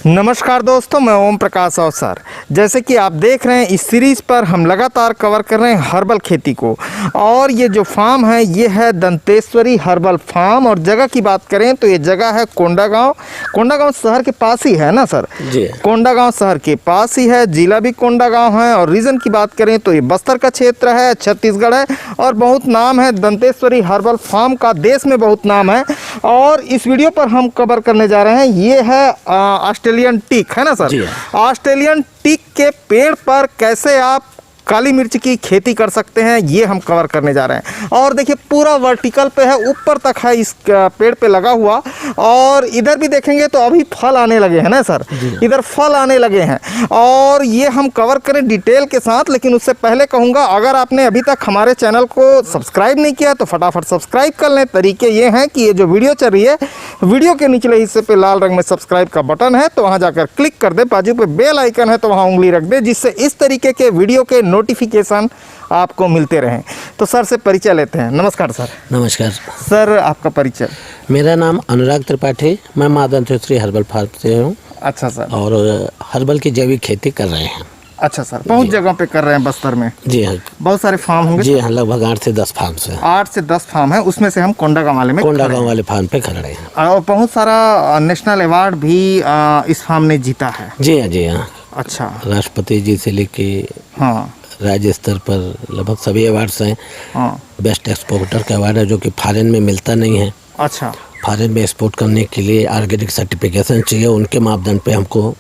नमस्कार दोस्तों, मैं ओम प्रकाश अवसर। जैसे कि आप देख रहे हैं, इस सीरीज़ पर हम लगातार कवर कर रहे हैं हर्बल खेती को। और ये जो फार्म है ये है दंतेश्वरी हर्बल फार्म। और जगह की बात करें तो ये जगह है कोंडागांव। कोंडागांव शहर के पास ही है ना सर? जी, कोंडागांव शहर के पास ही है, जिला भी कोंडागांव है। और रीजन की बात करें तो ये बस्तर का क्षेत्र है, छत्तीसगढ़ है। और बहुत नाम है दंतेश्वरी हर्बल फार्म का, देश में बहुत नाम है। और इस वीडियो पर हम कवर करने जा रहे हैं, ये है ऑस्ट्रेलियन टीक, है ना सर? ऑस्ट्रेलियन टीक के पेड़ पर कैसे आप काली मिर्च की खेती कर सकते हैं, ये हम कवर करने जा रहे हैं। और देखिए पूरा वर्टिकल पे है, ऊपर तक है इस पेड़ पे लगा हुआ। और इधर भी देखेंगे तो अभी फल आने लगे हैं ना सर? इधर फल आने लगे हैं। और ये हम कवर करें डिटेल के साथ। लेकिन उससे पहले कहूँगा, अगर आपने अभी तक हमारे चैनल को सब्सक्राइब नहीं किया तो फटाफट सब्सक्राइब कर लें। तरीके ये हैं कि ये जो वीडियो चल रही है, वीडियो के निचले हिस्से पे लाल रंग में सब्सक्राइब का बटन है, तो वहाँ जाकर क्लिक कर दे। बाजू पे बेल आइकन है तो वहाँ उंगली रख दे, जिससे इस तरीके के वीडियो के नोटिफिकेशन आपको मिलते रहें। तो सर से परिचय लेते हैं। नमस्कार सर। नमस्कार सर, आपका परिचय? मेरा नाम अनुराग त्रिपाठी, मैं माँ दंतेश्वरी हर्बल फार्म से हूँ। अच्छा सर। और हर्बल की जैविक खेती कर रहे हैं। अच्छा सर, बहुत जगह पे कर रहे हैं बस्तर में? जी हाँ, बहुत सारे फार्म होंगे? जी हाँ, लगभग 8 से 10 फार्म से। 8 से 10 फार्म है, उसमें से हम कोंडागांव वाले फार्म पे खड़े हैं। और बहुत सारा नेशनल अवार्ड भी इस फार्म ने जीता है? जी हाँ, जी हाँ। अच्छा, राष्ट्रपति जी से लेके हाँ, राज्य स्तर पर लगभग सभी अवार्ड्स हैं। हाँ। बेस्ट एक्सपोर्टर का अवार्ड है, जो कि फॉरेन में मिलता नहीं है। अच्छा। फॉरेन में एक्सपोर्ट करने के लिए ऑर्गेनिक सर्टिफिकेशन चाहिए, उनके मापदंड पे हमको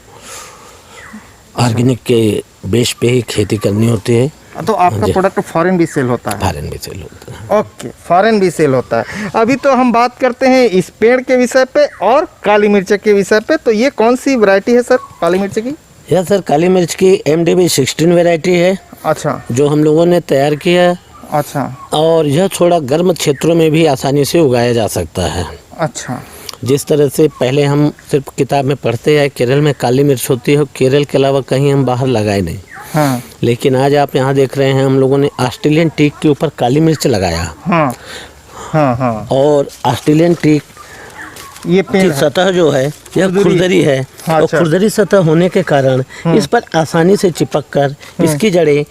ऑर्गेनिक के बेस पे ही खेती करनी होती है। तो आपका प्रोडक्ट फॉरेन भी सेल होता है? फॉरेन भी सेल होता है। ओके, फॉरेन भी सेल होता है। अभी तो हम बात करते हैं इस पेड़ के विषय पे और काली मिर्च के विषय पे। तो ये कौन सी वैरायटी है सर काली मिर्च की? यह सर काली मिर्च की MDB 16 वैरायटी है। अच्छा। जो हम लोगों ने तैयार किया। अच्छा। और यह थोड़ा गर्म क्षेत्रों में भी आसानी से उगाया जा सकता है। अच्छा। जिस तरह से पहले हम सिर्फ किताब में पढ़ते हैं केरल में काली मिर्च होती है, केरल के अलावा कहीं हम बाहर लगाए नहीं। हाँ। लेकिन आज आप यहाँ देख रहे हैं, हम लोगों ने ऑस्ट्रेलियन टीक के ऊपर काली मिर्च लगाया। हाँ। हाँ, हाँ। और ऑस्ट्रेलियन टीक ये की सतह जो है यह खुरदरी है। हाँ, और खुरदरी सतह होने के कारण इस पर आसानी से चिपक कर इसकी जड़ें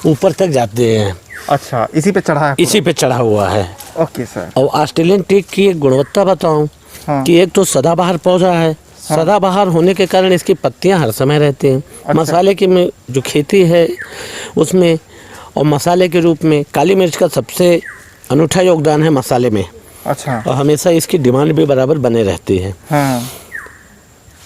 ऊपर तक जाते हैं। अच्छा, इसी पे चढ़ा हुआ है। Okay sir. और ऑस्ट्रेलियन टीक की एक गुणवत्ता बताऊं, कि एक तो सदाबहार पौधा है। सदाबहार होने के कारण इसकी पत्तियां हर समय रहती हैं। अच्छा। मसाले की में जो खेती है उसमें, और मसाले के रूप में काली मिर्च का सबसे अनूठा योगदान है मसाले में। अच्छा। और हमेशा इसकी डिमांड भी बराबर बने रहती है। हाँ।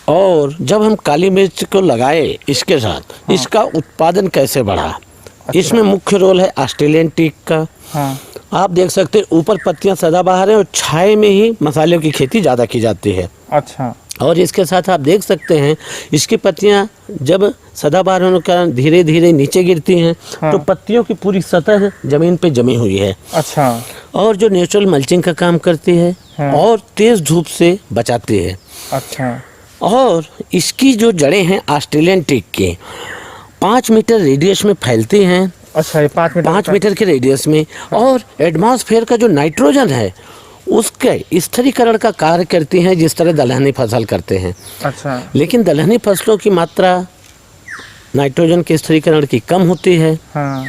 और जब हम काली मिर्च को लगाए इसके साथ, इसका उत्पादन कैसे बढ़ा? अच्छा। इसमें मुख्य रोल है ऑस्ट्रेलियन टीक का। हाँ। आप देख सकते हैं ऊपर पत्तियां सदाबहार हैं और छाए में ही मसालों की खेती ज़्यादा की जाती है। अच्छा। और इसके साथ आप देख सकते हैं इसकी पत्तियां जब सदाबहार होने के कारण धीरे धीरे नीचे गिरती हैं। हाँ। तो पत्तियों की पूरी सतह जमीन पे जमी हुई है। अच्छा। और जो नेचुरल मल्चिंग का काम करती है। हाँ। और तेज धूप से बचाती है। अच्छा। और इसकी जो जड़ें हैं ऑस्ट्रेलियन टीक की 5 मीटर रेडियस में फैलती हैं। अच्छा, ये 5 मीटर के रेडियस में। और एटमॉस्फेयर का जो नाइट्रोजन है उसके स्थिरीकरण का कार्य करती हैं, जिस तरह दलहनी फसल करते हैं। अच्छा। लेकिन दलहनी फसलों की मात्रा नाइट्रोजन के स्थिरीकरण की कम होती है। हाँ।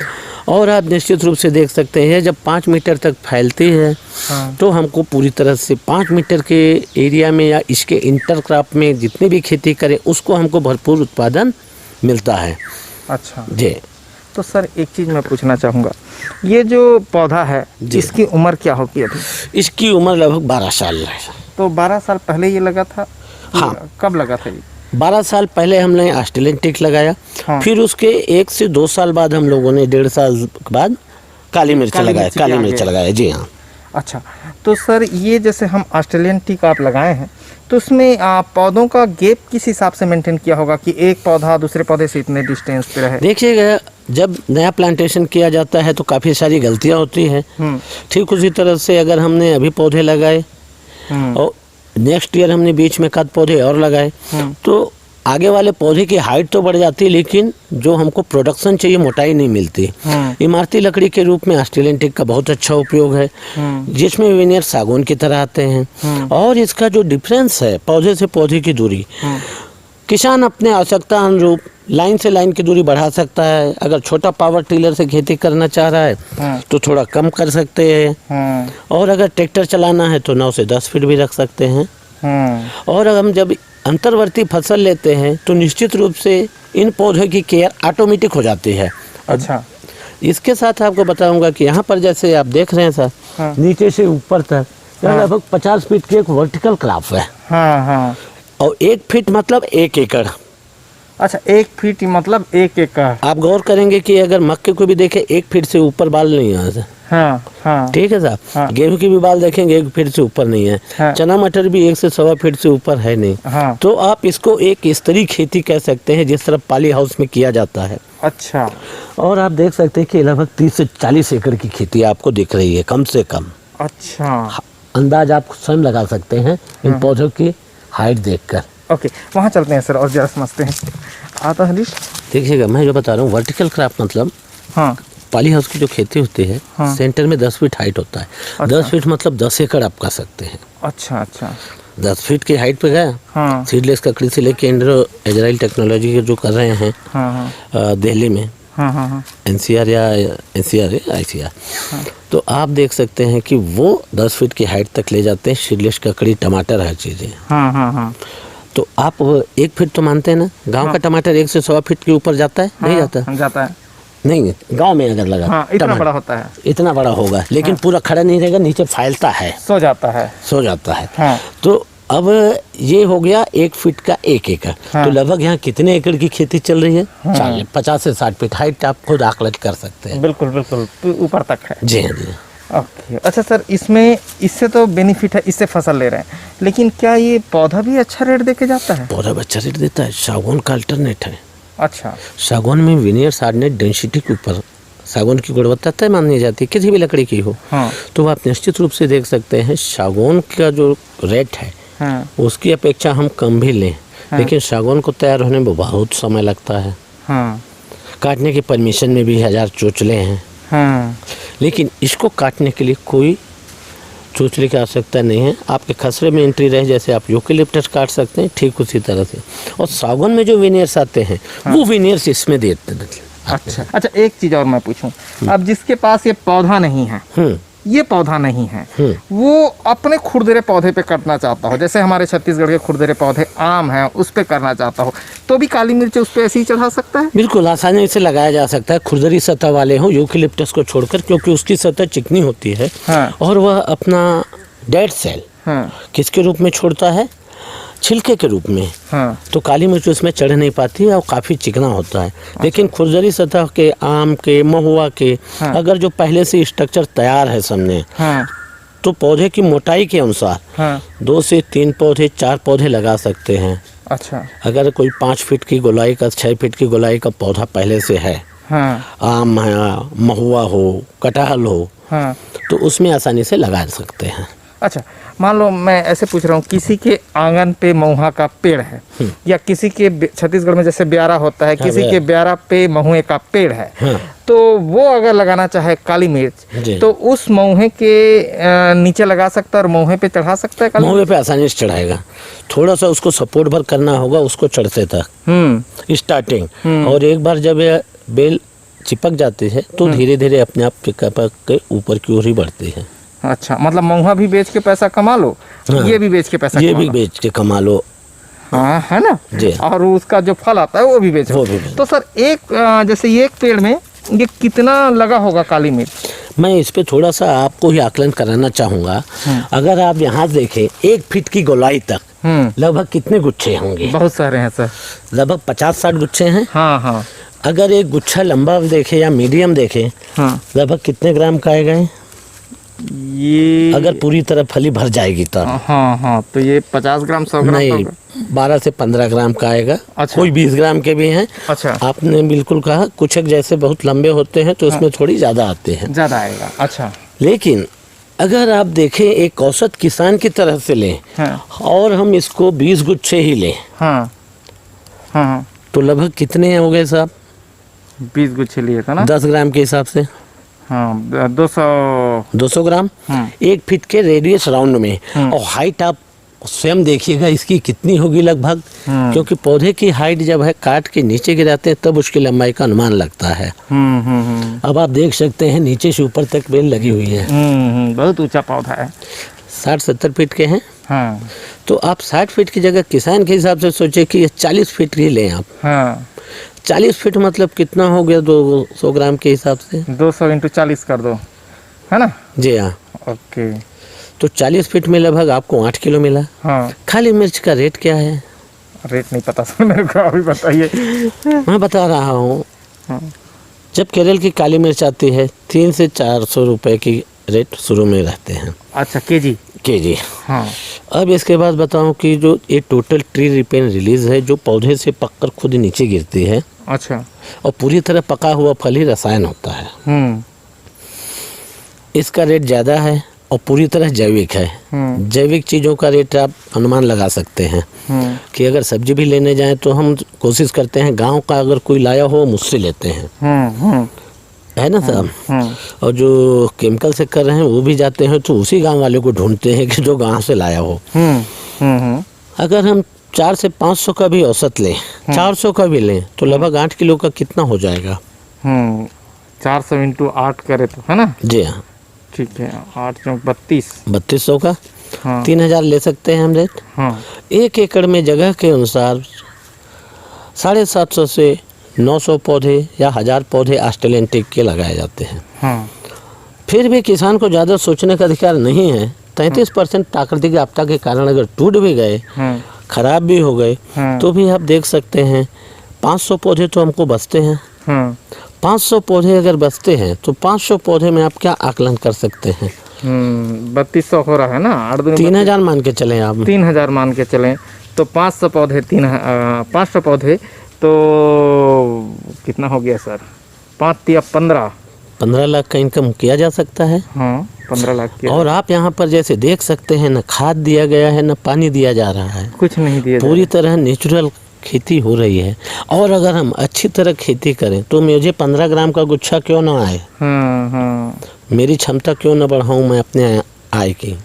और आप निश्चित रूप से देख सकते हैं जब 5 मीटर तक फैलती है। हाँ। तो हमको पूरी तरह से 5 मीटर के एरिया में या इसके इंटरक्रॉप में जितनी भी खेती करें उसको हमको भरपूर उत्पादन मिलता है। अच्छा जी। तो सर एक चीज़ मैं पूछना चाहूँगा, ये जो पौधा है इसकी उम्र क्या होगी अभी? इसकी उम्र लगभग 12 साल है। तो 12 साल पहले ये लगा था? हाँ। कब लगा था ये? 12 साल पहले हमने ऑस्ट्रेलियन टीक लगाया। हाँ। फिर उसके 1 से 2 साल बाद हम लोगों ने 1.5 साल बाद काली मिर्च लगाया। जी हाँ। अच्छा, तो सर ये जैसे हम ऑस्ट्रेलियन टीक आप लगाए हैं, तो उसमें पौधों का गैप किस हिसाब से मेंटेन किया होगा कि एक पौधा दूसरे पौधे से इतने डिस्टेंस पे रहे? देखिएगा, जब नया प्लांटेशन किया जाता है तो काफ़ी सारी गलतियां होती हैं। ठीक उसी तरह से अगर हमने अभी पौधे लगाए और नेक्स्ट ईयर हमने बीच में कद पौधे और लगाए, तो आगे वाले पौधे की हाइट तो बढ़ जाती है, लेकिन जो हमको प्रोडक्शन चाहिए मोटाई नहीं मिलती। इमारती लकड़ी के रूप में ऑस्ट्रेलियन टीक का बहुत अच्छा उपयोग है, जिसमें वेनियर सागौन की तरह आते हैं। और इसका जो डिफरेंस है पौधे से पौधे की दूरी, किसान अपने आवश्यकता अनुरूप लाइन से लाइन की दूरी बढ़ा सकता है। अगर छोटा पावर टिलर से खेती करना चाह रहा है तो थोड़ा कम कर सकते हैं, और अगर ट्रैक्टर चलाना है तो 9 से 10 फीट भी रख सकते हैं। और हम जब अंतर्वर्ती फसल लेते हैं तो निश्चित रूप से इन पौधों की केयर ऑटोमेटिक हो जाती है। अच्छा, इसके साथ आपको बताऊंगा कि यहाँ पर जैसे आप देख रहे हैं सर, नीचे से ऊपर तक लगभग 50 फीट की एक वर्टिकल क्रॉप है। और 1 फीट मतलब 1 एकड़। अच्छा, 1 फीट मतलब 1 एकड़। आप गौर करेंगे कि अगर मक्के को भी देखें 1 फीट से ऊपर बाल नहीं है सर। ठीक है साहब। गेहूं की भी बाल देखेंगे 1 फीट से ऊपर नहीं है। चना मटर भी 1 से 1.25 फीट से ऊपर है नहीं। तो आप इसको एक स्तरीय खेती कह सकते हैं, जिस तरह पाली हाउस में किया जाता है। अच्छा, और आप देख सकते हैं कि लगभग 30 से 40 एकड़ की खेती आपको दिख रही है कम से कम। अच्छा, अंदाज आप स्वयं लगा सकते हैं इन पौधों की हाइट देखकर। ओके, वहाँ चलते हैं सर और जरा समझते हैं। आता हरीश, देखिएगा, मैं जो बता रहा हूँ वर्टिकल क्रॉप मतलब पाली हाउस की जो खेती होती है, सेंटर में 10 फीट हाइट होता है। अच्छा। 10 फीट मतलब 10 एकड़ आप कर सकते हैं। अच्छा अच्छा, 10 फीट की हाइट पे गया। सीडलेस ककड़ी से लेके एंड्रो एजराइल टेक्नोलॉजी के जो कर रहे हैं दिल्ली में, NCR या NCR या ICR, तो आप देख सकते हैं कि वो 10 फीट की हाइट तक ले जाते हैं। सीडलेस ककड़ी, टमाटर, हर चीज़ें। तो आप 1 फीट तो मानते हैं ना, गांव का टमाटर 1 से 1.25 फीट के ऊपर जाता है? नहीं जाता है। नहीं, गांव में अगर लगा इतना बड़ा होता है, इतना बड़ा होगा, लेकिन पूरा खड़ा नहीं रहेगा, नीचे फैलता है, सो जाता है। तो अब ये हो गया 1 फीट का 1 एकड़। तो लगभग यहाँ कितने एकड़ की खेती चल रही है? 50 से 60 फीट हाइट आप खुद आकलन कर सकते हैं। बिल्कुल ऊपर तक है। जी हाँ जी। ओके, अच्छा सर, इसमें इससे तो बेनिफिट है, इससे फसल ले रहे हैं, लेकिन क्या ये पौधा भी अच्छा रेट दे के जाता है? पौधा भी अच्छा रेट देता है। सागौन का अल्टरनेट है। अच्छा, सागौन में विनियर सार्डिनेट डेंसिटी के ऊपर सागौन की गुणवत्ता तय मानी जाती है, किसी भी लकड़ी की हो। तो आप निश्चित रूप से देख सकते हैं सागौन का जो रेट है उसकी अपेक्षा हम कम भी लें, लेकिन सागौन को तैयार होने में बहुत समय लगता है। काटने की परमिशन में भी 1000 चोचले हैं। लेकिन इसको काटने के लिए कोई चोचले की आवश्यकता नहीं है। आपके खसरे में एंट्री रहे, जैसे आप यूकेलिप्टस काट सकते हैं, ठीक उसी तरह से। और सागौन में जो विनियर्स आते हैं वो विनियर्स इसमें देते हैं। अच्छा, एक चीज़ और मैं पूछूं, अब जिसके पास ये पौधा नहीं है, ये पौधा नहीं है, वो अपने खुरदरे पौधे पे करना चाहता हो, जैसे हमारे छत्तीसगढ़ के खुरदरे पौधे आम हैं, उस पे करना चाहता हो, तो भी काली मिर्च उस पे ऐसे ही चढ़ा सकता है? बिल्कुल आसानी से लगाया जा सकता है। खुरदरी सतह वाले हो यूकेलिप्टस को छोड़कर, क्योंकि उसकी सतह चिकनी होती है। और वह अपना डेड सेल किसके रूप में छोड़ता है? छिलके के रूप में। तो काली मिर्च उसमें चढ़ नहीं पाती है और काफ़ी चिकना होता है। लेकिन खुरदरी सतह के आम के, महुआ के अगर जो पहले से स्ट्रक्चर तैयार है सामने, तो पौधे की मोटाई के अनुसार 2 से 3 पौधे, 4 पौधे लगा सकते हैं। अच्छा, अगर कोई 5 फीट की गोलाई का, 6 फीट की गोलाई का पौधा पहले से है, आम है, महुआ हो, कटहल हो, तो उसमें आसानी से लगा सकते हैं। अच्छा, मान लो मैं ऐसे पूछ रहा हूँ, किसी के आंगन पे महुआ का पेड़ है, या किसी के छत्तीसगढ़ में जैसे ब्यारा होता है, किसी के ब्यारा पे महुए का पेड़ है, तो वो अगर लगाना चाहे काली मिर्च, तो उस महुए के नीचे लगा सकता है और महुए पे चढ़ा सकता है? महुए पे आसानी से चढ़ाएगा, थोड़ा सा उसको सपोर्ट भर करना होगा उसको चढ़ते तक स्टार्टिंग। और एक बार जब बेल चिपक जाती है तो धीरे धीरे अपने आप पिकअप के ऊपर की ओर ही बढ़ती है। अच्छा, मतलब महुआ भी बेच के पैसा कमा लो, ये भी बेच के पैसा ये भी बेच के कमा लो। है ना जी। और उसका जो फल आता है वो भी बेचो। तो सर जैसे ये एक पेड़ में ये कितना लगा होगा काली मिर्च? मैं इस पे थोड़ा सा आपको ही आकलन कराना चाहूँगा। अगर आप यहाँ देखें 1 फीट की गोलाई तक लगभग कितने गुच्छे होंगे? बहुत सारे हैं सर, लगभग 50-60 गुच्छे हैं। हाँ। अगर एक गुच्छा लंबा देखें या मीडियम देखें, लगभग कितने ग्राम का आएगा ये? अगर पूरी तरह फली भर जाएगी तब। हाँ, तो ये 50 ग्राम 100 ग्राम नहीं, 12 से 15 ग्राम का आएगा। अच्छा। कोई 20 ग्राम के भी हैं। अच्छा, आपने बिल्कुल कहा, कुछ एक जैसे बहुत लंबे होते हैं तो उसमें थोड़ी ज़्यादा आते हैं, ज़्यादा आएगा। अच्छा, लेकिन अगर आप देखें एक औसत किसान की तरह से लें और हम इसको 20 गुच्छे ही लें, तो लगभग कितने हो गए साहब? 20 गुच्छे लिए था ना, 10 ग्राम के हिसाब से। 200 ग्राम 1 फीट के रेडियस राउंड में। और हाइट आप स्वयं देखिएगा इसकी कितनी होगी लगभग, क्योंकि पौधे की हाइट जब है काट के नीचे गिराते हैं तब उसकी लंबाई का अनुमान लगता है। अब आप देख सकते हैं नीचे से ऊपर तक बेल लगी हुई है। बहुत ऊंचा पौधा है। 60-70 फीट के हैं। हाँ। तो आप 60 फीट की जगह किसान के हिसाब से सोचे कि 40 फीट ही लें आप। हाँ। 40 फीट मतलब कितना हो गया 200 ग्राम के हिसाब से? 200 × 40 कर दो, है ना? जी हाँ। ओके। तो 40 फीट में लगभग आपको 8 किलो मिला। हाँ। काली मिर्च का रेट क्या है? रेट नहीं पता सर मेरे को, अभी बताइए। मैं बता रहा हूँ। हाँ। जब केरल की काली मिर्च आती है 300 से 400 रुपए की रेट शुरू में रहते हैं। अच्छा, केजी? केजी। हाँ। अब इसके बाद बताऊं कि जो ये टोटल ट्री रिपेन रिलीज है जो पौधे से पककर खुद नीचे गिरती है। अच्छा। और पूरी तरह पका हुआ फल ही रसायन होता है। इसका रेट ज़्यादा है और पूरी तरह जैविक है। जैविक चीज़ों का रेट आप अनुमान लगा सकते हैं कि अगर सब्जी भी लेने जाएं तो हम कोशिश करते हैं गांव का अगर कोई लाया हो मुझसे लेते हैं, है ना साहब। और जो केमिकल से कर रहे हैं वो भी जाते हैं तो उसी गांव वाले को ढूंढते हैं कि जो गांव से लाया हो। अगर हम 400 से 500 का भी औसत लें, 400 का भी लें तो लगभग 8 किलो का कितना हो जाएगा? 400 × 8 करे तो, है ना? जी हाँ। ठीक है, 8 × 32, 3200 का। हाँ। 3000 ले सकते हैं हम रेट। हाँ। 1 एकड़ में जगह के अनुसार 750 से 900 पौधे या 1000 पौधे ऑस्ट्रेलियन टीक के लगाए जाते हैं। हाँ। फिर भी किसान को ज़्यादा सोचने का अधिकार नहीं है। 33% प्राकृतिक आपदा के कारण अगर टूट भी गए, खराब भी हो गए, तो भी आप देख सकते हैं 500 पौधे तो हमको बचते हैं। 500 पौधे अगर बचते हैं तो 500 पौधे में आप क्या आकलन कर सकते हैं? 3200 हो रहा है ना, 3000 मान के चलें आप। 3000 मान के चलें तो 500 पौधे 500 पौधे तो कितना हो गया सर? 5 या 15 लाख का इनकम किया जा सकता है। हाँ, 15 लाख की। और आप यहाँ पर जैसे देख सकते हैं न खाद दिया गया है न पानी दिया जा रहा है, कुछ नहीं दिया, पूरी तरह नेचुरल खेती हो रही है। और अगर हम अच्छी तरह खेती करें तो मुझे 15 ग्राम का गुच्छा क्यों ना आए? मेरी क्षमता क्यों ना बढ़ाऊं मैं अपने आय की?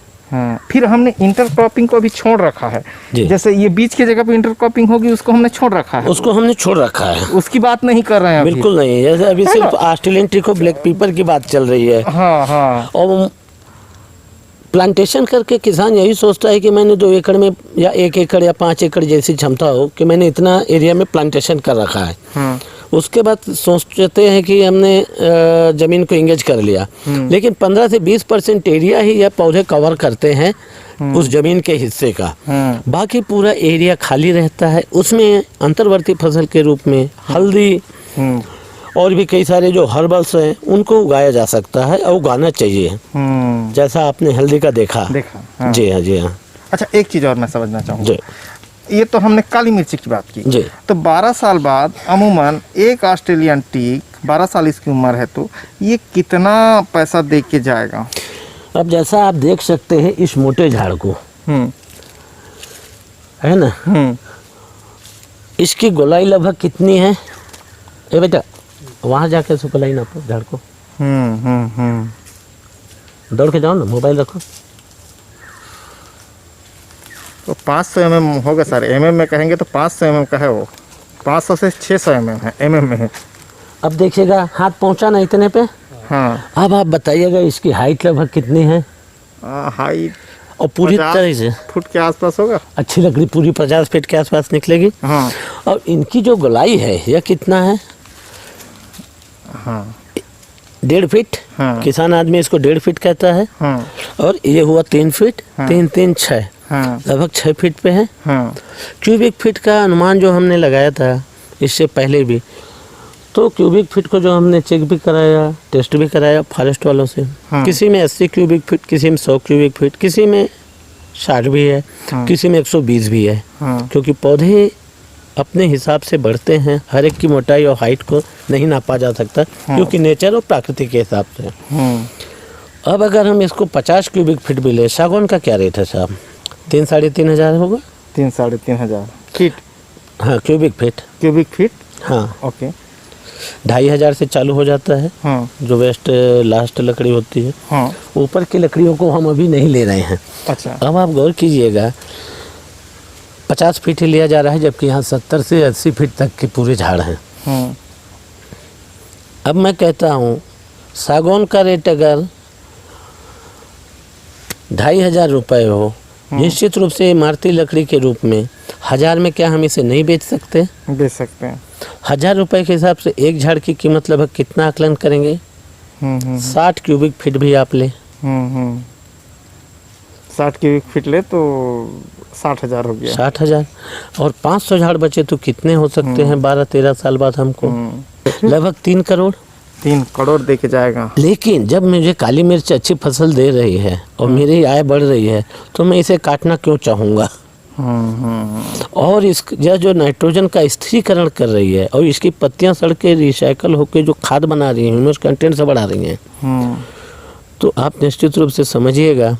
फिर हमने इंटरक्रॉपिंग को भी छोड़ रखा है। जैसे ये बीच की जगह पे इंटरक्रॉपिंग होगी उसको हमने छोड़ रखा है। उसको हमने छोड़ रखा है, उसकी बात नहीं कर रहे हैं अभी। बिल्कुल नहीं। जैसे अभी सिर्फ ऑस्ट्रेलियन टीक और ब्लैक पेपर की बात चल रही है। और प्लांटेशन करके किसान यही सोचता है कि मैंने 2 एकड़ में या 1 एकड़ या 5 एकड़ जैसी क्षमता हो कि मैंने इतना एरिया में प्लांटेशन कर रखा है। उसके बाद सोचते हैं कि हमने ज़मीन को इंगेज कर लिया, लेकिन 15 से 20% एरिया ही यह पौधे कवर करते हैं उस ज़मीन के हिस्से का। बाकी पूरा एरिया खाली रहता है। उसमें अंतर्वर्ती फसल के रूप में हल्दी और भी कई सारे जो हर्बल्स हैं उनको उगाया जा सकता है और उगाना चाहिए, जैसा आपने हल्दी का देखा। हाँ। जी हाँ, जी हाँ। अच्छा, एक चीज़ और मैं समझना चाहूँगा। ये तो हमने काली मिर्ची की बात की जी। तो 12 साल बाद अमूमन एक ऑस्ट्रेलियन टीक 12 साल इसकी उम्र है तो ये कितना पैसा दे के जाएगा? अब जैसा आप देख सकते हैं इस मोटे झाड़ को, है ना, इसकी गोलाई लगभग कितनी है? ए बेटा वहाँ जाके इसको गोलाई नापो झाड़ को। दौड़ के जाओ ना, मोबाइल रखो। तो 500 mm होगा सर। mm में कहेंगे तो 500 mm का है वो। 500 से 600 mm है, mm में है। अब देखिएगा हाथ पहुँचा ना इतने पे। हाँ। अब आप बताइएगा इसकी हाइट लगभग कितनी है? हाइट और पूरी तरह से फुट के आसपास होगा। अच्छी लकड़ी पूरी 50 फीट के आसपास निकलेगी। हाँ। और इनकी जो गोलाई है यह कितना है? हाँ, 1.5 फीट। हाँ। किसान आदमी इसको 1.5 फीट कहता है। हाँ। और ये हुआ 3 फीट। 3 3 6, लगभग 6 फीट पे है। क्यूबिक फीट का अनुमान जो हमने लगाया था इससे पहले भी, तो क्यूबिक फीट को जो हमने चेक भी कराया, टेस्ट भी कराया फॉरेस्ट वालों से। किसी में 80 क्यूबिक फीट, किसी में 100 क्यूबिक फीट, किसी में 60 भी है, किसी में 120 भी है। क्योंकि पौधे अपने हिसाब से बढ़ते हैं, हर एक की मोटाई और हाइट को नहीं नापा जा सकता, क्योंकि नेचर और प्रकृति के हिसाब से। अब अगर हम इसको 50 क्यूबिक फीट भी ले, सागौन का क्या रेट है साहब? 3 साढ़े 3 हज़ार होगा। 3 साढ़े 3 हज़ार फीट? हाँ, क्यूबिक फीट। क्यूबिक फीट, हाँ। ओके। 2,500 से चालू हो जाता है, हाँ जो वेस्ट लास्ट लकड़ी होती है। हाँ। ऊपर की लकड़ियों को हम अभी नहीं ले रहे हैं। अच्छा। अब आप गौर कीजिएगा, 50 फीट ही लिया जा रहा है, जबकि यहाँ 70 से 80 फीट तक के पूरे झाड़ हैं। अब मैं कहता हूँ सागौन का रेट अगर 2,500 रुपये हो, निश्चित रूप से इमारती लकड़ी के रूप में 1000 में क्या हम इसे नहीं बेच सकते? बेच सकते हैं। 1000 रुपये के हिसाब से एक झाड़ की कीमत लगभग कितना आकलन करेंगे? 60 क्यूबिक फीट भी आप ले। 60 क्यूबिक फीट ले तो 60,000 हो गया। 60,000 और 500 झाड़ बचे तो कितने हो सकते हैं 12-13 साल बाद हमको? लगभग 3 करोड़। 3 करोड़ दे के जाएगा। लेकिन जब मुझे काली मिर्च अच्छी फसल दे रही है और मेरी आय बढ़ रही है तो मैं इसे काटना क्यों चाहूँगा? और इस यह जो नाइट्रोजन का स्थिरीकरण कर रही है और इसकी पत्तियां सड़ के रिसाइकल होकर जो खाद बना रही हैं, ह्यूमस कंटेंट से बढ़ा रही हैं, तो आप निश्चित रूप से समझिएगा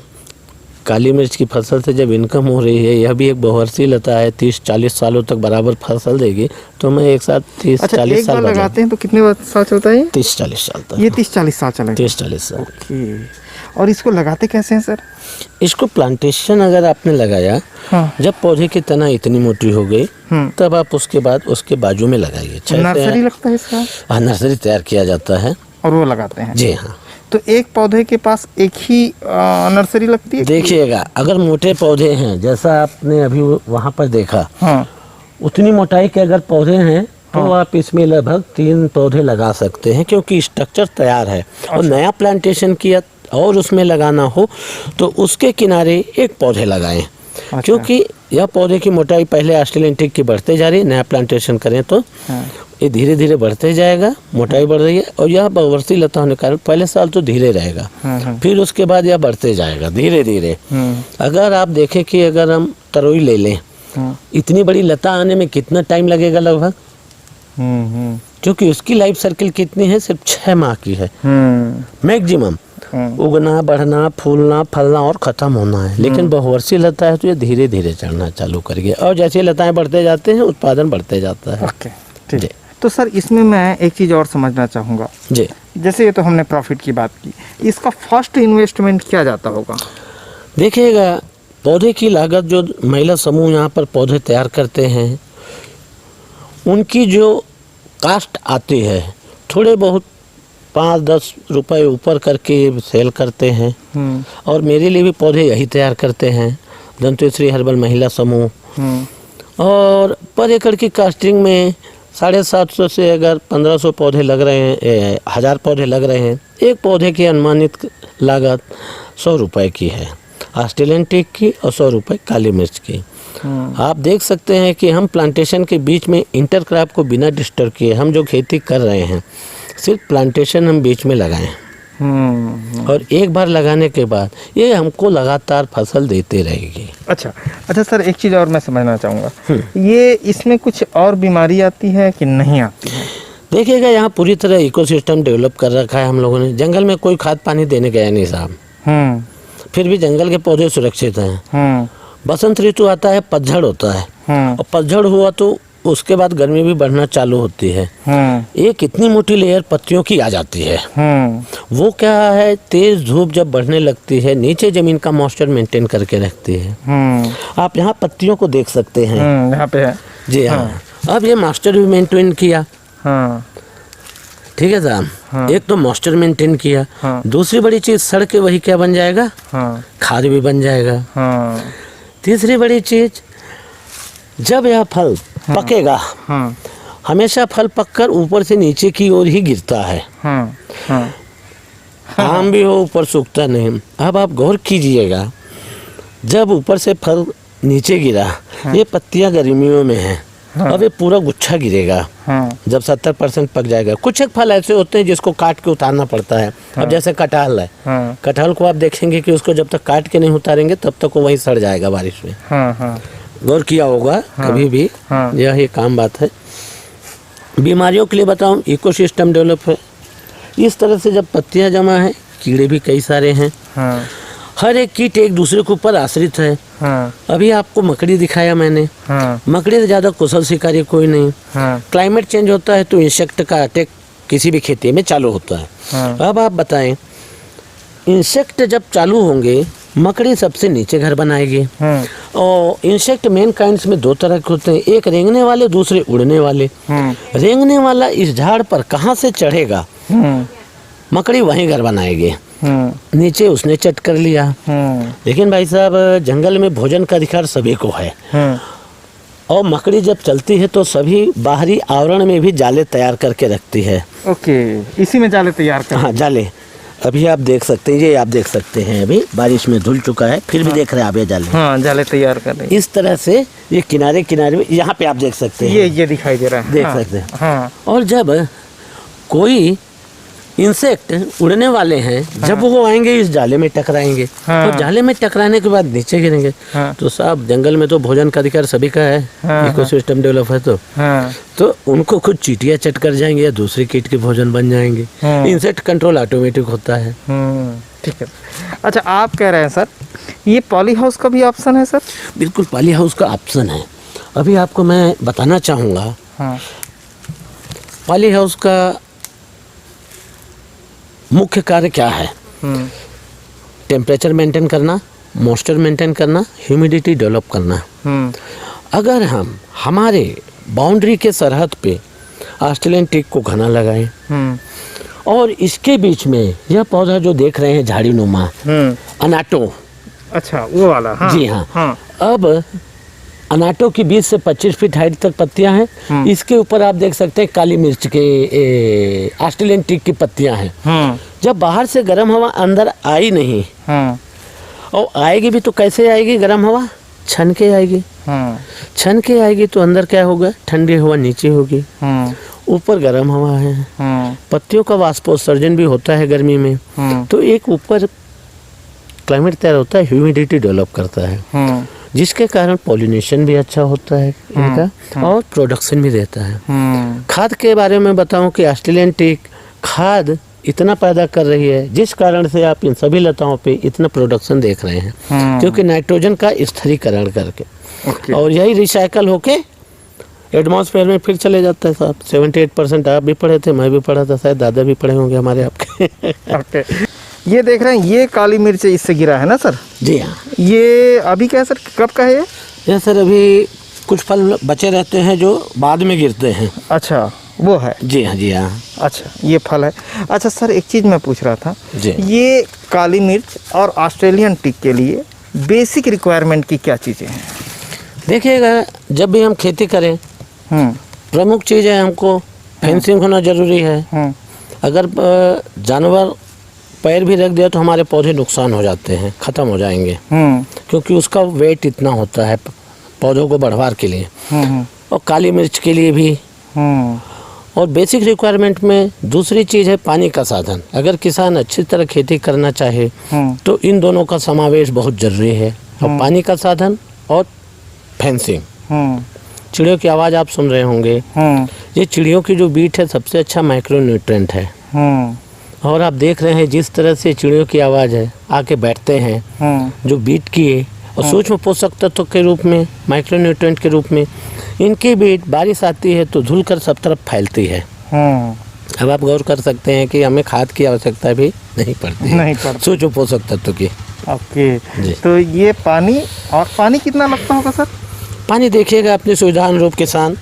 काली मिर्च की फसल से जब इनकम हो रही है, यह भी एक बहुवर्षीय लता है, 30-40 सालों तक बराबर फसल देगी, तो मैं एक साथ 30-40 साल लगाते हैं तो कितने साल चलता है? 30-40 साल तक। ये 30-40 साल चलेगा? 30-40 साल। ओके। और इसको लगाते कैसे हैं सर? इसको प्लांटेशन अगर आपने लगाया, जब पौधे की तना इतनी मोटी हो गई, तब आप उसके बाद उसके बाजू में लगाइए। नर्सरी लगता है इसका? हाँ, नर्सरी तैयार किया जाता है और वो लगाते हैं। जी हाँ। तो एक पौधे के पास एक ही नर्सरी लगती है? देखिएगा, अगर मोटे पौधे हैं जैसा आपने अभी वहाँ पर देखा, उतनी मोटाई के अगर पौधे हैं तो आप इसमें लगभग 3 पौधे लगा सकते हैं, क्योंकि स्ट्रक्चर तैयार है। और नया प्लांटेशन किया और उसमें लगाना हो तो उसके किनारे एक पौधे लगाएं। क्योंकि यह पौधे की मोटाई पहले ऑस्ट्रेलियन टीक की बढ़ते जा रही है, नया प्लांटेशन करें तो ये धीरे धीरे बढ़ते जाएगा, मोटाई बढ़ रही है, और यह बहुवर्षीय लता होने के कारण पहले साल तो धीरे रहेगा, फिर उसके बाद यह बढ़ते जाएगा धीरे धीरे। अगर आप देखें कि अगर हम तरोई ले लें, इतनी बड़ी लता आने में कितना टाइम लगेगा लगभग? क्योंकि उसकी लाइफ सर्किल कितनी है? सिर्फ 6 माह की है मैक्सिमम। उगना, बढ़ना, फूलना, फलना और ख़त्म होना है। लेकिन बहुवर्षीय लता है तो ये धीरे धीरे चढ़ना चालू करेगी, और जैसे लताएं बढ़ते जाते हैं उत्पादन बढ़ते जाता है। ओके, ठीक है। तो सर इसमें मैं एक चीज़ और समझना चाहूँगा जी। जैसे ये तो हमने प्रॉफिट की बात की, इसका फर्स्ट इन्वेस्टमेंट क्या जाता होगा? देखिएगा, पौधे की लागत जो महिला समूह यहाँ पर पौधे तैयार करते हैं, उनकी जो कास्ट आती है, थोड़े बहुत 5-10 रुपए ऊपर करके सेल करते हैं। और मेरे लिए भी पौधे यही तैयार करते हैं, दंतेश्वरी हर्बल महिला समूह। और पर एकड़ की कास्टिंग में 750 से अगर 1500 पौधे लग रहे हैं, 1000 पौधे लग रहे हैं, एक पौधे की अनुमानित लागत 100 रुपये की है ऑस्ट्रेलियन टीक की, और 100 रुपये काली मिर्च की। आप देख सकते हैं कि हम प्लांटेशन के बीच में इंटरक्रॉप को बिना डिस्टर्ब किए हम जो खेती कर रहे हैं, सिर्फ प्लांटेशन हम बीच में लगाएं, और एक बार लगाने के बाद ये हमको लगातार फसल देते रहेगी। अच्छा सर, एक चीज़ और मैं समझना चाहूँगा, ये इसमें कुछ और बीमारी आती है कि नहीं आती है? देखिएगा, यहाँ पूरी तरह इकोसिस्टम डेवलप कर रखा है हम लोगों ने। जंगल में कोई खाद पानी देने गया नहीं साहब, फिर भी जंगल के पौधे सुरक्षित हैं। बसंत ऋतु आता है, पतझड़ होता है, और पतझड़ हुआ तो उसके बाद गर्मी भी बढ़ना चालू होती है। एक इतनी मोटी लेयर पत्तियों की आ जाती है। वो क्या है, तेज धूप जब बढ़ने लगती है, नीचे जमीन का मॉइस्चर मेंटेन करके रखती है। आप यहाँ पत्तियों को देख सकते हैं, यहाँ पे है जी हाँ। अब ये मॉइस्चर भी मेंटेन किया, ठीक है साहब। एक तो मॉइस्चर मेंटेन किया, दूसरी बड़ी चीज सड़ के वही क्या बन जाएगा, खाद भी बन जाएगा। तीसरी बड़ी चीज, जब यह फल पकेगा, हमेशा फल पककर ऊपर से नीचे की ओर ही गिरता है। आम भी हो ऊपर सूखता नहीं। अब आप गौर कीजिएगा, जब ऊपर से फल नीचे गिरा, ये पत्तियां गर्मियों में हैं, अब ये पूरा गुच्छा गिरेगा जब 70% पक जाएगा। कुछ एक फल ऐसे होते हैं जिसको काट के उतारना पड़ता है। अब जैसे कटहल है, कटहल को आप देखेंगे कि उसको जब तक काट के नहीं उतारेंगे तब तक वो वहीं सड़ जाएगा बारिश में। गौर किया होगा कभी भी, यह एक आम बात है। बीमारियों के लिए बताऊं, इकोसिस्टम डेवलप है। इस तरह से जब पत्तियां जमा है, कीड़े भी कई सारे हैं। हर एक कीट एक दूसरे के ऊपर आश्रित है। हाँ, अभी आपको मकड़ी दिखाया मैंने, हाँ, मकड़ी से ज़्यादा कुशल शिकारी कोई नहीं। हाँ, क्लाइमेट चेंज होता है तो इंसेक्ट का अटैक किसी भी खेती में चालू होता है। हाँ, अब आप बताएं, इंसेक्ट जब चालू होंगे, मकड़ी सबसे नीचे घर बनाएगी। हाँ, और इंसेक्ट मेन काइंड्स में दो तरह के होते हैं, एक रेंगने वाले, दूसरे उड़ने वाले। हाँ, रेंगने वाला इस झाड़ पर कहाँ से चढ़ेगा, हाँ, मकड़ी वहीं घर बनाएगी। हाँ, नीचे उसने चट कर लिया। हाँ, लेकिन भाई साहब, जंगल में भोजन का अधिकार सभी को है। हाँ, और मकड़ी जब चलती है तो सभी बाहरी आवरण में भी जाले तैयार करके रखती है। ओके, इसी में जाले तैयार कर। हाँ, जाले अभी आप देख सकते हैं, ये आप देख सकते हैं, अभी बारिश में धुल चुका है, फिर भी देख रहे हैं आप ये जाले। हाँ, जाले तैयार कर रहे हैं। इस तरह से ये किनारे किनारे में, यहाँ पे आप देख सकते हैं, ये दिखाई दे रहा है, देख हाँ, सकते हैं। हाँ, और जब कोई इंसेक्ट उड़ने वाले हैं, जब वो आएंगे इस जाले में टकराएंगे। हाँ। और जाले में टकराने के बाद नीचे गिरेंगे। हाँ। तो साहब, जंगल में तो भोजन का अधिकार सभी का है। हाँ, इकोसिस्टम डेवलप है हाँ, तो उनको खुद चींटियां चट कर जाएंगे या दूसरे कीट के भोजन बन जाएंगे। हाँ। इंसेक्ट कंट्रोल ऑटोमेटिक होता है। ठीक है। अच्छा, आप कह रहे हैं सर ये पॉली हाउस का भी ऑप्शन है सर? बिल्कुल, पॉली हाउस का ऑप्शन है। अभी आपको मैं बताना चाहूँगा, हाँ, पॉली हाउस का मुख्य कार्य क्या है। टेम्परेचर मेंटेन करना, मॉइस्चर मेंटेन करना, ह्यूमिडिटी डेवलप करना। अगर हम हमारे बाउंड्री के सरहद पे ऑस्ट्रेलियन टीक को घना लगाएं और इसके बीच में यह पौधा जो देख रहे हैं झाड़ी नुमा, अनाटो। अच्छा, वो वाला। हाँ, जी हाँ, हाँ, अब अनाटो की 20 से 25 फीट हाइट तक पत्तियां हैं। इसके ऊपर आप देख सकते हैं काली मिर्च के ऑस्ट्रेलियन टीक की पत्तियां हैं। जब बाहर से गर्म हवा अंदर आई नहीं, और आएगी भी तो कैसे आएगी गर्म हवा? छन के आएगी। छन के आएगी तो अंदर क्या होगा? ठंडी हवा नीचे होगी, ऊपर गर्म हवा है। पत्तियों का वाष्पोत्सर्जन भी होता है गर्मी में, तो एक ऊपर क्लाइमेट तैयार होता है, ह्यूमिडिटी डेवलप करता है, जिसके कारण पॉलिनेशन भी अच्छा होता है इनका और प्रोडक्शन भी देता है। खाद के बारे में बताऊं कि ऑस्ट्रेलियन टीक खाद इतना पैदा कर रही है जिस कारण से आप इन सभी लताओं पे इतना प्रोडक्शन देख रहे हैं, क्योंकि नाइट्रोजन का स्थिरीकरण करके और यही रिसाइकल होके एटमॉस्फेयर में फिर चले जाता है साहब। 78% आप भी पढ़े थे, मैं भी पढ़ा था, शायद दादा भी पढ़े होंगे हमारे आपके। ये देख रहे हैं, ये काली मिर्च इससे गिरा है ना सर? जी हाँ। ये अभी क्या है सर, कब का है ये? ये सर अभी कुछ फल बचे रहते हैं जो बाद में गिरते हैं। अच्छा, वो है। जी हाँ, जी हाँ। अच्छा, ये फल है। अच्छा सर, एक चीज़ मैं पूछ रहा था जी, ये काली मिर्च और ऑस्ट्रेलियन टीक के लिए बेसिक रिक्वायरमेंट की क्या चीज़ें हैं? देखिएगा, जब भी हम खेती करें, प्रमुख चीज़ है हमको फेंसिंग होना ज़रूरी है। अगर जानवर पैर भी रख दिया तो हमारे पौधे नुकसान हो जाते हैं, ख़त्म हो जाएंगे, क्योंकि उसका वेट इतना होता है पौधों को बढ़वार के लिए। और काली मिर्च के लिए भी। और बेसिक रिक्वायरमेंट में दूसरी चीज़ है पानी का साधन। अगर किसान अच्छी तरह खेती करना चाहे तो इन दोनों का समावेश बहुत ज़रूरी है, और पानी का साधन और फेंसिंग। चिड़ियों की आवाज़ आप सुन रहे होंगे, ये चिड़ियों की जो बीट है सबसे अच्छा माइक्रो न्यूट्रेंट है। और आप देख रहे हैं जिस तरह से चिड़ियों की आवाज़ है, आके बैठते हैं, जो बीट किए और सूक्ष्म पोषक तत्व के रूप में, माइक्रो न्यूट्रेंट के रूप में इनकी बीट बारिश आती है तो धुलकर सब तरफ फैलती है। अब आप गौर कर सकते हैं कि हमें खाद की आवश्यकता भी नहीं पड़ती, सूक्ष्म पोषक तत्व की। ओके, तो ये पानी, और पानी कितना लगता होगा सर? पानी देखिएगा अपनी सुविधा अनुरूप किसान,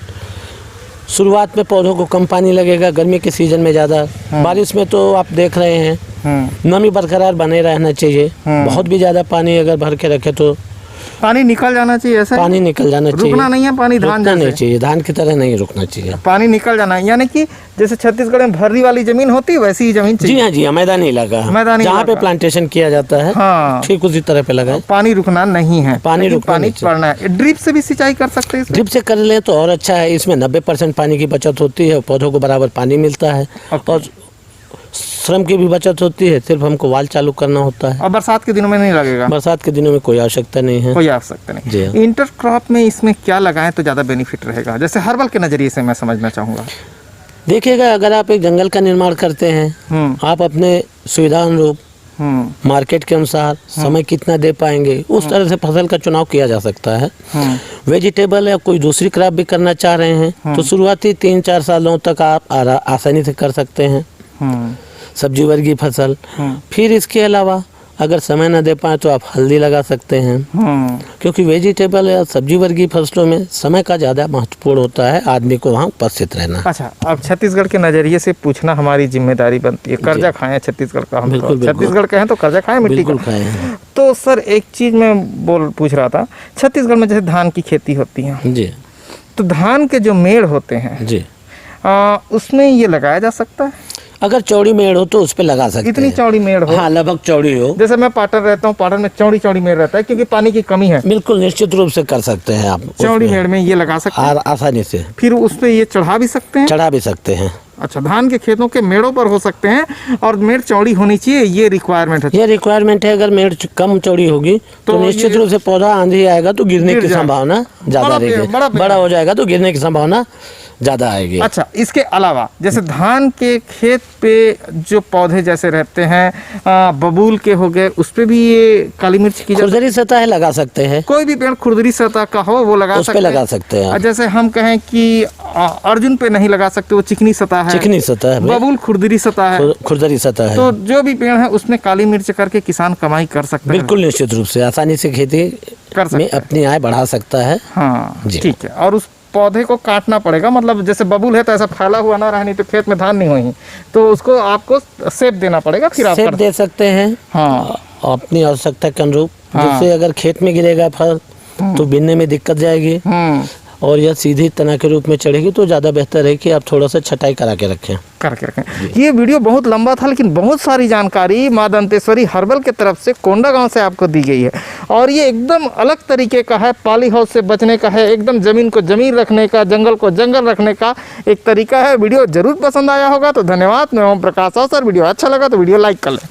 शुरुआत में पौधों को कम पानी लगेगा, गर्मी के सीजन में ज़्यादा। बारिश में तो आप देख रहे हैं नमी बरकरार बने रहना चाहिए। बहुत भी ज़्यादा पानी अगर भर के रखे तो पानी निकल जाना चाहिए, ऐसा पानी निकल जाना चाहिए, रुकना नहीं है पानी, धान नहीं चाहिए, धान की तरह नहीं रुकना चाहिए, पानी निकल जाना है। यानी कि जैसे छत्तीसगढ़ में भर्री वाली जमीन होती है वैसी ही जमीन चाहिए। जी हाँ, जी हाँ, मैदानी इलाका, जहाँ पे प्लांटेशन किया जाता है, हाँ, ठीक उसी तरह पे लगा। पानी रुकना नहीं है, पानी पड़ना है। ड्रिप से भी सिंचाई कर सकते हैं? ड्रिप से कर ले तो और अच्छा है, इसमें 90% पानी की बचत होती है, पौधों को बराबर पानी मिलता है और श्रम की भी बचत होती है। सिर्फ हमको वाल चालू करना होता है। और बरसात के दिनों में नहीं लगेगा? बरसात के दिनों में कोई आवश्यकता नहीं है, कोई आवश्यकता नहीं। इंटर क्रॉप में इसमें क्या लगाएं तो ज़्यादा बेनिफिट रहेगा, जैसे हर्बल के नज़रिए से मैं समझना चाहूँगा। देखिएगा, अगर आप एक जंगल का निर्माण करते हैं, आप अपने सुविधा अनुरूप मार्केट के अनुसार समय कितना दे पाएंगे, उस तरह से फसल का चुनाव किया जा सकता है। वेजिटेबल या कोई दूसरी क्रॉप भी करना चाह रहे हैं तो शुरुआती 3-4 सालों तक आप आसानी से कर सकते हैं सब्जी वर्गीय फसल। फिर इसके अलावा अगर समय न दे पाए तो आप हल्दी लगा सकते हैं, क्योंकि वेजिटेबल या सब्जी वर्गीय फसलों में समय का ज़्यादा महत्वपूर्ण होता है, आदमी को वहाँ उपस्थित रहना। अच्छा, अब छत्तीसगढ़ के नज़रिए से पूछना हमारी जिम्मेदारी बनती है। कर्जा खाएं छत्तीसगढ़ का, हम तो छत्तीसगढ़ के हैं तो कर्जा खाएं, मिट्टी का खाएं। तो सर एक चीज़ मैं पूछ रहा था, छत्तीसगढ़ में जैसे धान की खेती होती है जी, तो धान के जो मेड़ होते हैं जी, उसमें ये लगाया जा सकता है? अगर चौड़ी मेड़ हो तो उस पे लगा सकते हैं। इतनी चौड़ी मेड़ हो? हाँ, लगभग चौड़ी हो। जैसे मैं पाटन रहता हूँ, पाटन में चौड़ी चौड़ी मेड़ रहता है क्योंकि पानी की कमी है। बिल्कुल निश्चित रूप से कर सकते हैं आप, चौड़ी मेड़ में ये लगा सकते हैं आसानी से। फिर उस पे ये चढ़ा भी सकते हैं? चढ़ा भी सकते हैं। अच्छा, धान के खेतों के मेड़ों पर हो सकते हैं और मेड़ चौड़ी होनी चाहिए, ये रिक्वायरमेंट है? ये रिक्वायरमेंट है। अगर मेड़ कम चौड़ी होगी तो निश्चित रूप से पौधा आंधी आएगा तो गिरने की संभावना ज्यादा रहेगी, बड़ा हो जाएगा तो गिरने की संभावना ज़्यादा आएगी। अच्छा, इसके अलावा जैसे धान के खेत पे जो पौधे जैसे रहते हैं बबूल के हो गए, उस पे भी ये काली मिर्च की खुरदरी सतह लगा सकते हैं। कोई भी पेड़ खुरदरी सतह का हो वो लगा सकते हैं। जैसे हम कहें कि अर्जुन पे नहीं लगा सकते, वो चिकनी सतह है, चिकनी सतह है, बबूल खुरदरी सतह है, खुरदरी सतह है। तो जो भी पेड़ है उसमें काली मिर्च करके किसान कमाई कर सकते हैं। बिल्कुल निश्चित रूप से आसानी से खेती कर सकते में अपनी आय बढ़ा सकता है। हाँ, ठीक है। और उस पौधे को काटना पड़ेगा, मतलब जैसे बबूल है तो ऐसा फैला हुआ ना रहे, नहीं तो खेत में धान नहीं होगी, तो उसको आपको सेप देना पड़ेगा, फिर आप सेप दे सकते हैं। हाँ, अपनी आवश्यकता के अनुरूप। जिससे अगर खेत में गिरेगा फल तो बिनने में दिक्कत जाएगी और यह सीधी तना के रूप में चढ़ेगी, तो ज़्यादा बेहतर है कि आप थोड़ा सा छटाई करा के रखें। ये वीडियो बहुत लंबा था लेकिन बहुत सारी जानकारी माँ दंतेश्वरी हर्बल के तरफ से कोंडागांव से आपको दी गई है और ये एकदम अलग तरीके का है, पॉली हाउस से बचने का है, एकदम ज़मीन को ज़मीन रखने का, जंगल को जंगल रखने का एक तरीका है। वीडियो जरूर पसंद आया होगा तो धन्यवाद। मैं ओम प्रकाश। सर वीडियो अच्छा लगा तो वीडियो लाइक कर लें।